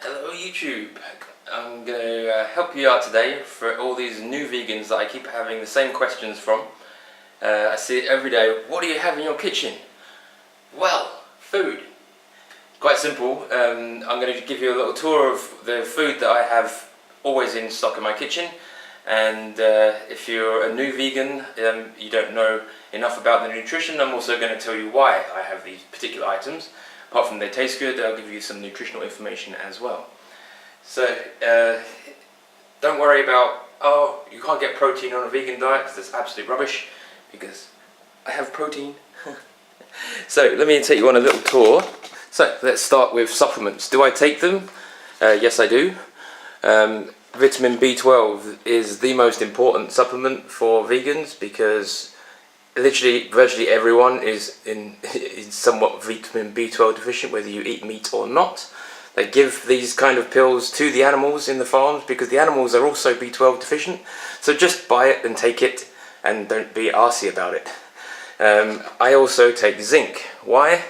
Hello YouTube, I'm going to help you out today for all these new vegans that I keep having the same questions from. I see it every day. What do you have in your kitchen? Well, food. Quite simple. I'm going to give you a little tour of the food that I have always in stock in my kitchen. And if you're a new vegan, you don't know enough about the nutrition, I'm also going to tell you why I have these particular items. Apart from they taste good, I'll give you some nutritional information as well. So, don't worry about, oh, you can't get protein on a vegan diet, because that's absolute rubbish, because I have protein. So, let me take you on a little tour. So, let's start with supplements. Do I take them? Yes, I do. Vitamin B12 is the most important supplement for vegans because literally virtually everyone is somewhat vitamin B12 deficient, whether you eat meat or not. They give these kind of pills to the animals in the farms because the animals are also B12 deficient. So just buy it and take it and don't be arsey about it. I also take zinc. Why?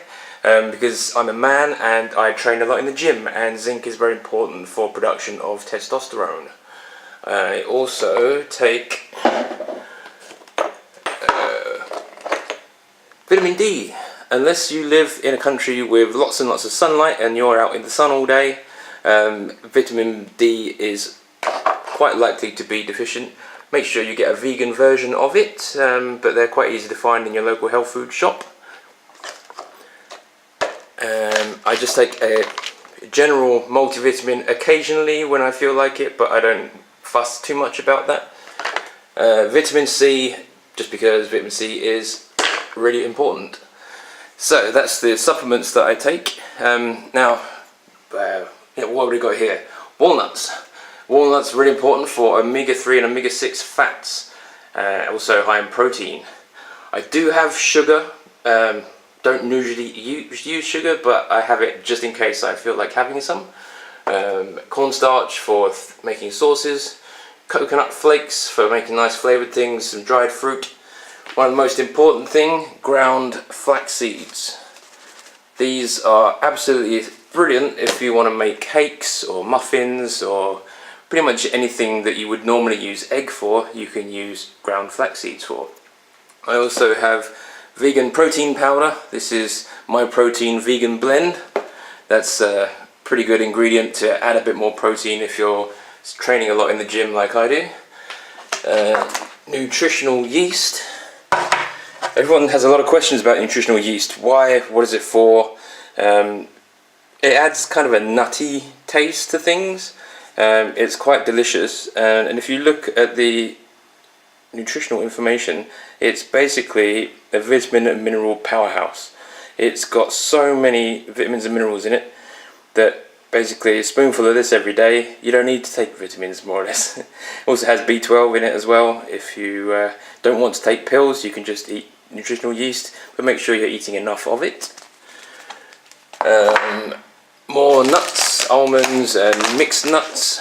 Because I'm a man and I train a lot in the gym, and zinc is very important for production of testosterone. I also take vitamin D. Unless you live in a country with lots and lots of sunlight and you're out in the sun all day, vitamin D is quite likely to be deficient. Make sure you get a vegan version of it, but they're quite easy to find in your local health food shop. I just take a general multivitamin occasionally when I feel like it, but I don't fuss too much about that. Vitamin C, just because vitamin C is really important. So that's the supplements that I take. Now, what have we got here? Walnuts. Walnuts are really important for omega-3 and omega-6 fats, also high in protein. I do have sugar. Don't usually use sugar, but I have it just in case I feel like having some. Cornstarch for making sauces. Coconut flakes for making nice flavoured things. Some dried fruit. One of the most important thing, ground flax seeds. These are absolutely brilliant if you want to make cakes or muffins or pretty much anything that you would normally use egg for, you can use ground flax seeds for. I also have vegan protein powder. This is My Protein Vegan Blend. That's a pretty good ingredient to add a bit more protein if you're training a lot in the gym like I do. Nutritional yeast. Everyone has a lot of questions about nutritional yeast. Why? What is it for? It adds kind of a nutty taste to things. It's quite delicious, and if you look at the nutritional information, it's basically a vitamin and mineral powerhouse. It's got so many vitamins and minerals in it that basically a spoonful of this every day, you don't need to take vitamins, more or less. It also has B12 in it as well. If you don't want to take pills, you can just eat nutritional yeast, but make sure you're eating enough of it. More nuts, almonds and mixed nuts.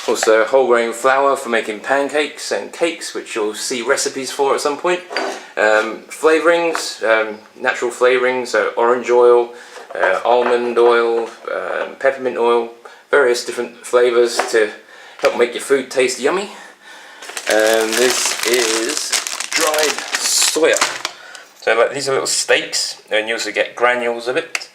Also whole grain flour for making pancakes and cakes, which you'll see recipes for at some point. Flavourings, natural flavourings, so orange oil, almond oil, peppermint oil, various different flavours to help make your food taste yummy. And this is dried soya. So like, these are little steaks, and you also get granules of it.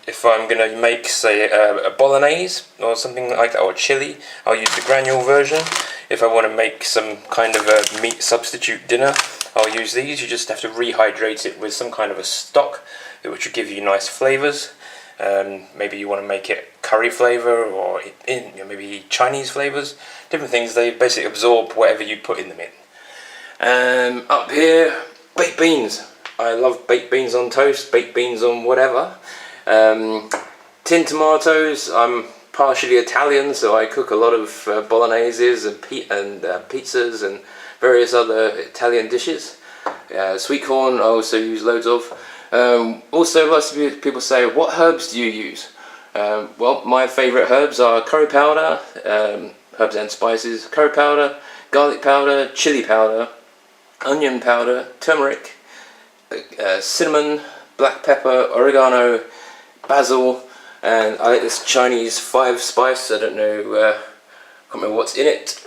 If I'm going to make, say, a bolognese or something like that, or chili, I'll use the granule version. If I want to make some kind of a meat substitute dinner, I'll use these. You just have to rehydrate it with some kind of a stock, which will give you nice flavours. Maybe you want to make it curry flavour, or maybe Chinese flavours. Different things, they basically absorb whatever you put in them in. Up here, baked beans. I love baked beans on toast, baked beans on whatever. Tinned tomatoes. I'm partially Italian, so I cook a lot of bologneses and pizzas and various other Italian dishes. Sweet corn I also use loads of. Also, lots of people say, what herbs do you use? Well, my favourite herbs are curry powder, herbs and spices, curry powder, garlic powder, chili powder, onion powder, turmeric, cinnamon, black pepper, oregano, basil, and I like this Chinese 5 spice. I don't know, can't remember what's in it.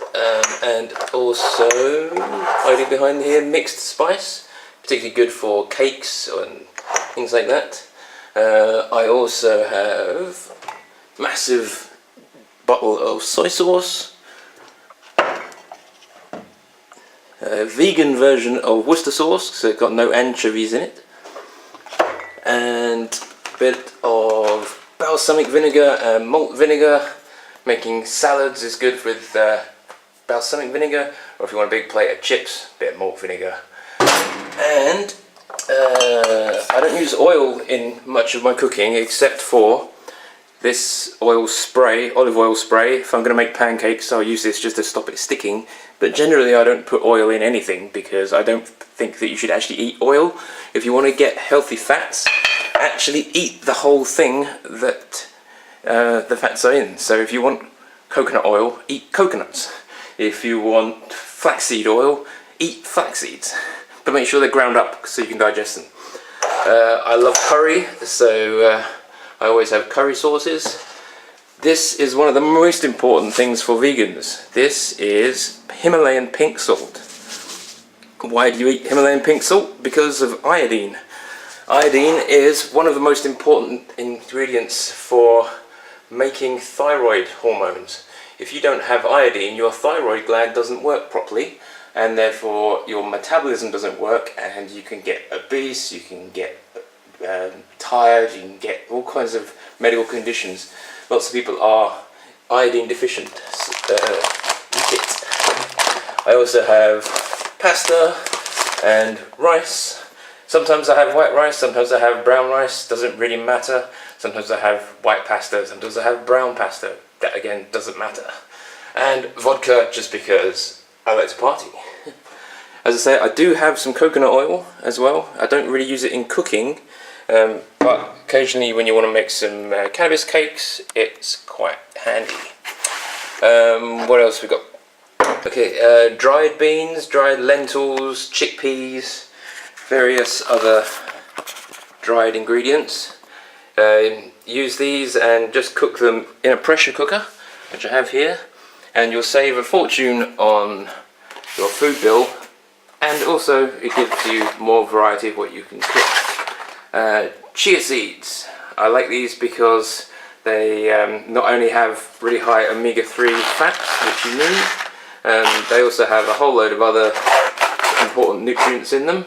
And also hiding behind here, mixed spice, particularly good for cakes and things like that. I also have massive bottle of soy sauce, a vegan version of Worcester sauce, so it's got no anchovies in it, and a bit of balsamic vinegar and malt vinegar. Making salads is good with balsamic vinegar, or if you want a big plate of chips, a bit of malt vinegar. And I don't use oil in much of my cooking except for this oil spray, olive oil spray. If I'm going to make pancakes, I'll use this just to stop it sticking. But generally I don't put oil in anything because I don't think that you should actually eat oil. If you want to get healthy fats, actually eat the whole thing that the fats are in. So if you want coconut oil, eat coconuts. If you want flaxseed oil, eat flax seeds. But make sure they're ground up so you can digest them. I love curry, so I always have curry sauces. This is one of the most important things for vegans. This is Himalayan pink salt. Why do you eat Himalayan pink salt? Because of iodine. Iodine is one of the most important ingredients for making thyroid hormones. If you don't have iodine, your thyroid gland doesn't work properly, and therefore your metabolism doesn't work, and you can get obese, you can get tired, you can get all kinds of medical conditions. Lots of people are iodine deficient. I also have pasta and rice. Sometimes I have white rice, sometimes I have brown rice, doesn't really matter. Sometimes I have white pasta, sometimes I have brown pasta. That again doesn't matter. And vodka, just because I like to party. As I say, I do have some coconut oil as well. I don't really use it in cooking, but occasionally when you want to make some cannabis cakes, it's quite handy. What else we got? Okay, dried beans, dried lentils, chickpeas, various other dried ingredients. Use these and just cook them in a pressure cooker, which I have here, and you'll save a fortune on your food bill, and also it gives you more variety of what you can cook. Chia seeds. I like these because they not only have really high omega-3 fats, which you need, they also have a whole load of other important nutrients in them.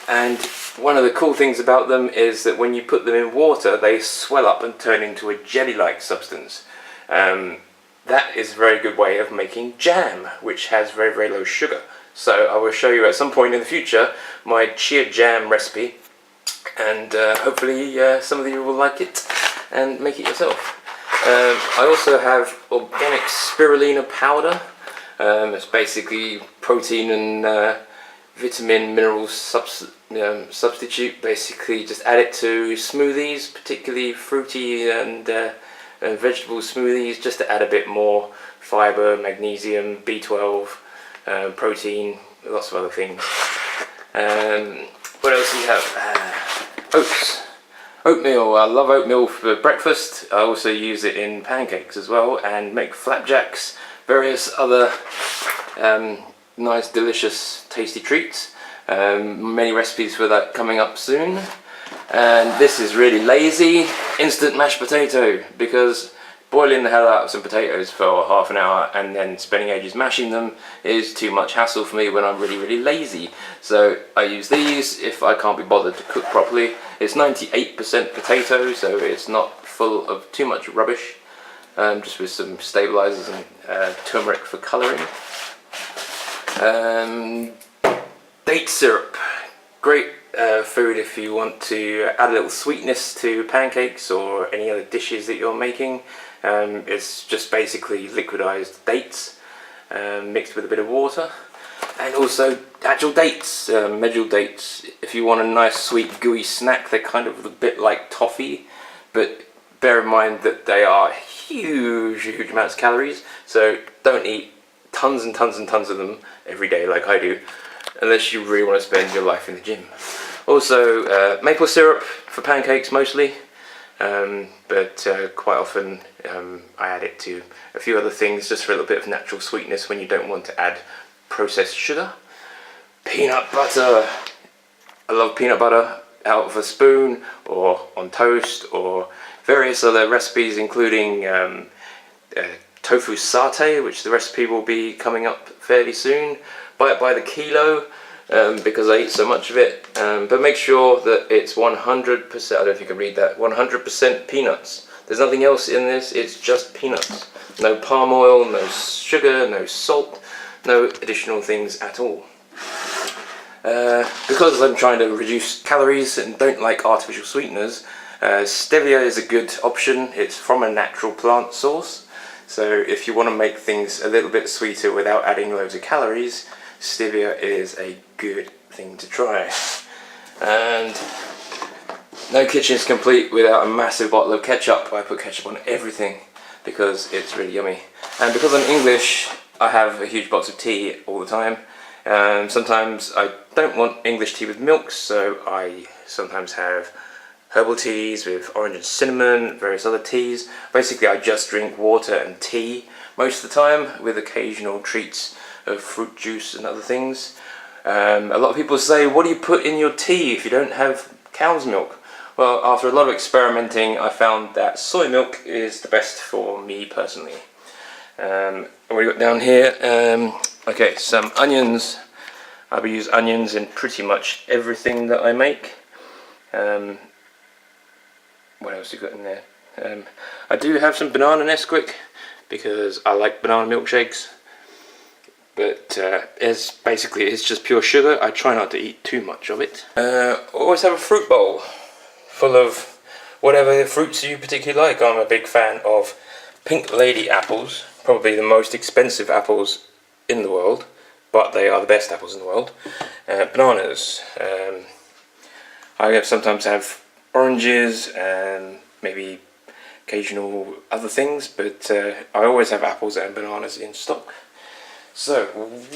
And one of the cool things about them is that when you put them in water, they swell up and turn into a jelly-like substance. That is a very good way of making jam, which has very, very low sugar. So I will show you at some point in the future my chia jam recipe, and hopefully some of you will like it and make it yourself. I also have organic spirulina powder. It's basically protein and vitamin mineral substitute. Basically just add it to smoothies, particularly fruity and vegetable smoothies, just to add a bit more fiber, magnesium, B12, protein, lots of other things. What else do you have? Oats. Oatmeal. I love oatmeal for breakfast. I also use it in pancakes as well, and make flapjacks, various other nice, delicious, tasty treats. Many recipes for that coming up soon. And this is really lazy, instant mashed potato, because boiling the hell out of some potatoes for half an hour and then spending ages mashing them is too much hassle for me when I'm really, really lazy. So I use these if I can't be bothered to cook properly. It's 98% potato, so it's not full of too much rubbish, just with some stabilizers and turmeric for colouring. Date syrup, great food if you want to add a little sweetness to pancakes or any other dishes that you're making. It's just basically liquidized dates mixed with a bit of water, and also actual dates, medjool dates. If you want a nice sweet gooey snack, they're kind of a bit like toffee, but bear in mind that they are huge amounts of calories, so don't eat tons and tons and tons of them every day like I do, unless you really want to spend your life in the gym. Also maple syrup for pancakes mostly, but quite often I add it to a few other things just for a little bit of natural sweetness when you don't want to add processed sugar. Peanut butter. I love peanut butter out of a spoon or on toast or various other recipes, including tofu satay, which the recipe will be coming up fairly soon. Buy it by the kilo because I eat so much of it, but make sure that it's 100%, I don't know if you can read that, 100% peanuts. There's nothing else in this, it's just peanuts. No palm oil, no sugar, no salt, no additional things at all. Because I'm trying to reduce calories and don't like artificial sweeteners, stevia is a good option. It's from a natural plant source, so if you want to make things a little bit sweeter without adding loads of calories, stevia is a good thing to try. And no kitchen is complete without a massive bottle of ketchup. I put ketchup on everything because it's really yummy. And because I'm English, I have a huge box of tea all the time. Sometimes I don't want English tea with milk, so I sometimes have herbal teas with orange and cinnamon, various other teas. Basically I just drink water and tea most of the time, with occasional treats of fruit juice and other things. A lot of people say, what do you put in your tea if you don't have cow's milk? Well, after a lot of experimenting, I found that soy milk is the best for me personally. What do we got down here? Okay, some onions. I will use onions in pretty much everything that I make. What else have you got in there? I do have some banana Nesquik because I like banana milkshakes. But it's just pure sugar. I try not to eat too much of it. Always have a fruit bowl full of whatever fruits you particularly like. I'm a big fan of Pink Lady apples, probably the most expensive apples in the world, but they are the best apples in the world. Bananas. I sometimes have oranges and maybe occasional other things, but I always have apples and bananas in stock. So,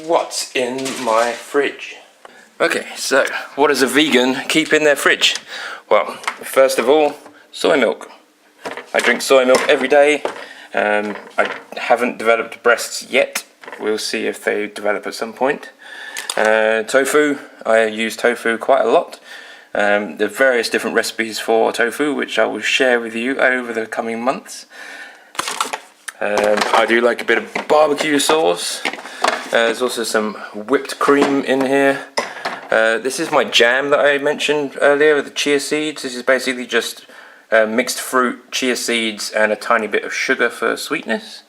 what's in my fridge? Okay, so what does a vegan keep in their fridge? Well, first of all, soy milk. I drink soy milk every day. I haven't developed breasts yet. We'll see if they develop at some point. Tofu. I use tofu quite a lot. There are various different recipes for tofu, which I will share with you over the coming months. I do like a bit of barbecue sauce. There's also some whipped cream in here. This is my jam that I mentioned earlier with the chia seeds. This is basically just mixed fruit, chia seeds and a tiny bit of sugar for sweetness.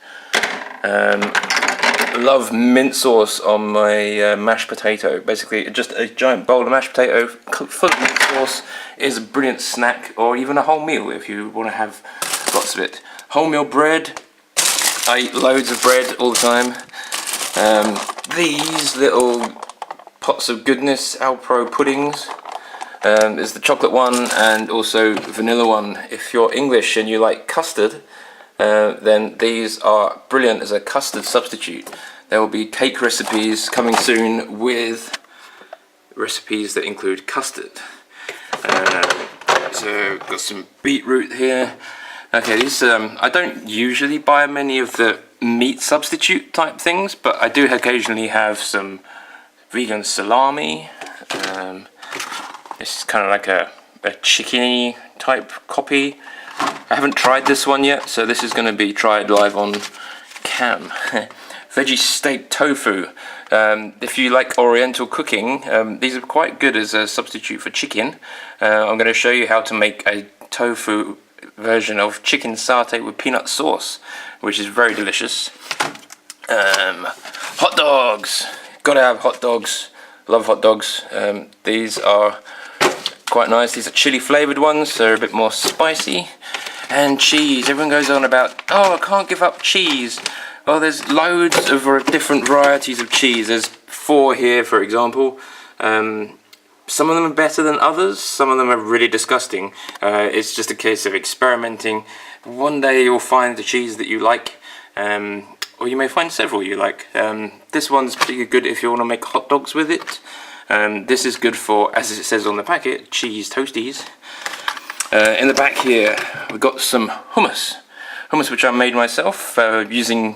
Love mint sauce on my mashed potato. Basically just a giant bowl of mashed potato full of mint sauce is a brilliant snack, or even a whole meal if you want to have lots of it. Wholemeal bread. I eat loads of bread all the time. These little pots of goodness, Alpro puddings. There's the chocolate one and also vanilla one. If you're English and you like custard, then these are brilliant as a custard substitute. There will be cake recipes coming soon with recipes that include custard. So got some beetroot here. Okay, these I don't usually buy many of the meat substitute type things, but I do occasionally have some vegan salami. This is kind of like a chicken type copy. I haven't tried this one yet, so this is going to be tried live on cam. Veggie steak tofu. If you like oriental cooking, these are quite good as a substitute for chicken. I'm going to show you how to make a tofu version of chicken satay with peanut sauce, which is very delicious. Hot dogs. Gotta have hot dogs. Love hot dogs. These are quite nice. These are chili flavored ones, so they're a bit more spicy. And cheese. Everyone goes on about, oh, I can't give up cheese. Well, there's loads of different varieties of cheese. There's 4 here, for example. Some of them are better than others. Some of them are really disgusting. It's just a case of experimenting. One day you'll find the cheese that you like, or you may find several you like. This one's pretty good if you want to make hot dogs with it. This is good for, as it says on the packet, cheese toasties. In the back here, we've got some hummus. Hummus which I made myself using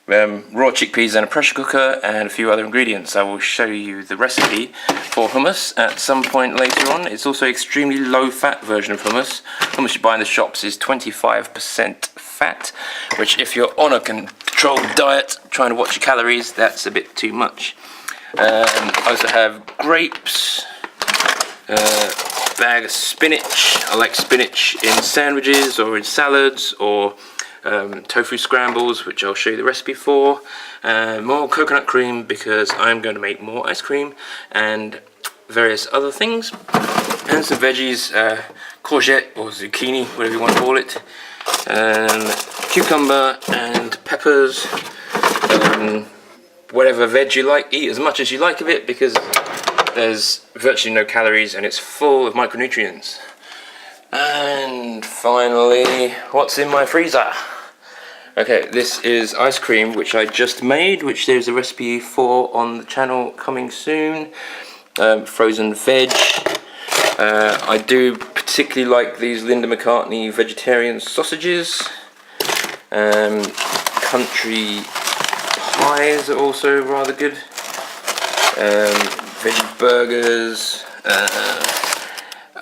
raw chickpeas and a pressure cooker and a few other ingredients. I will show you the recipe for hummus at some point later on. It's also extremely low fat version of hummus. Hummus you buy in the shops is 25% fat, which if you're on a controlled diet trying to watch your calories, that's a bit too much. I also have grapes, bag of spinach. I like spinach in sandwiches or in salads or tofu scrambles, which I'll show you the recipe for. More coconut cream because I'm going to make more ice cream and various other things. And some veggies, courgette or zucchini, whatever you want to call it. Cucumber and peppers. Whatever veg you like, eat as much as you like of it because there's virtually no calories and it's full of micronutrients. And finally, what's in my freezer? Okay, this is ice cream which I just made, which there's a recipe for on the channel coming soon. Frozen veg. I do particularly like these Linda McCartney vegetarian sausages. Country pies are also rather good. Veggie burgers,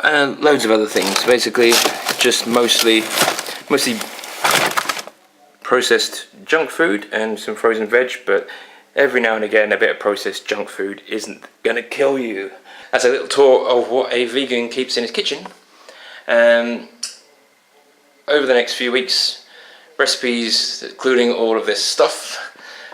and loads of other things. Basically, just mostly processed junk food and some frozen veg, but every now and again a bit of processed junk food isn't gonna kill you. That's a little tour of what a vegan keeps in his kitchen. Over the next few weeks, recipes including all of this stuff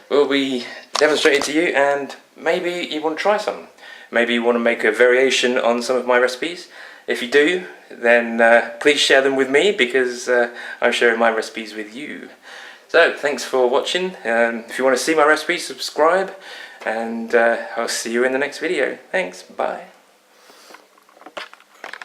will be demonstrated to you, and maybe you want to try some. Maybe you want to make a variation on some of my recipes. If you do, then please share them with me because I'm sharing my recipes with you. So thanks for watching. If you want to see my recipes, subscribe, and I'll see you in the next video. Thanks, bye.